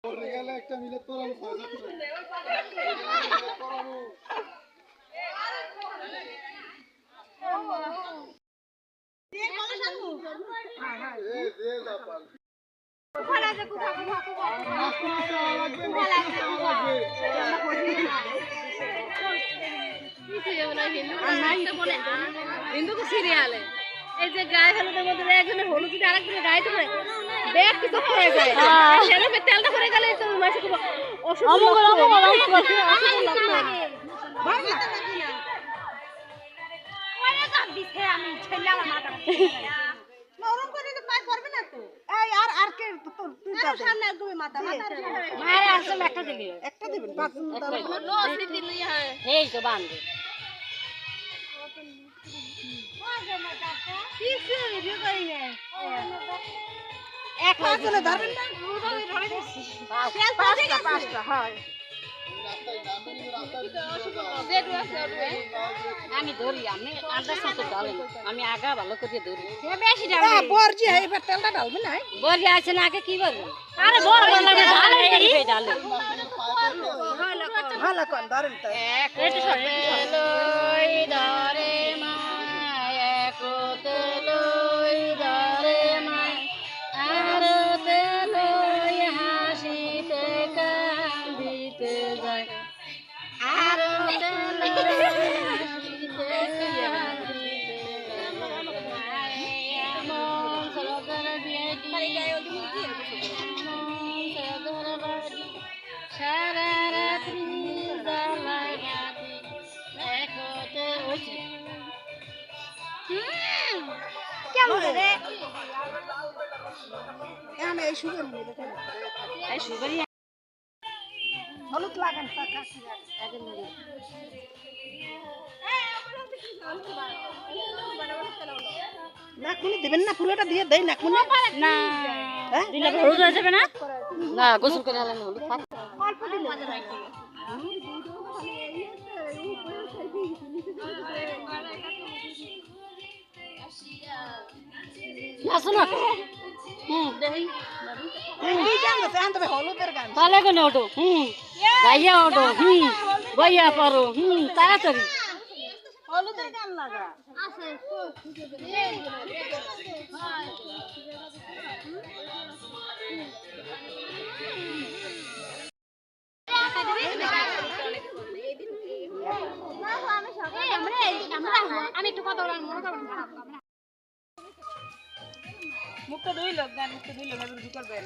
গেলে একটা মিলে পড়ানো পড়ানো হিন্দু সিরিয়ালে এই যে গায়ে হলুদের মধ্যে একজনের হলুদ যদি আরেকজনের গায়ে তো ব্যাগ কিছু পড়ে যায় সেরকম তেলটা পড়ে গেলে তো মাসে খুব আমি ধরি আমি আন্দাজ মতো ডালেন আমি আগা ভালো করে ধরি বেশি ডালবে বর্জি এবার তেলটা ডালবে না বর্জি আছে না আগে কি বলবো আরে বড় লাগে ডালে ডালে ভালো কোন ধরেন তো এক লই ধরে মায়া কোতে লই ধরে মায়া আর তে লই হাসিতে কাঁদিতে যায় আর তে লই হাসিতে কাঁদিতে যায় মন সরদর বিয়েটি সরদর বাড়ি সারা রাত্রি জ্বালায় রাতি একতে হইছে কেমন রে আমি এই সুগার নিয়ে এই সুগার হলুদ লাগান টাকা আগে নিয়ে নাকুনি দিবেন না পুরোটা দিয়ে দেই নাকুনি না দিলে হলুদ হয়ে যাবে না না গোসল করে আলাম হলুদ অল্প দিলে আসো না দেই এই গান গান তবে হলুদের গান তাহলে কেন ওঠো গাইয়া ওঠো গাইয়া পারো তাড়াতাড়ি হলুদের গান লাগা আছে আমি একটু কথা বলার মনে করবেন মুখটা ধুইল গান মুখটা ধুইল না করবেন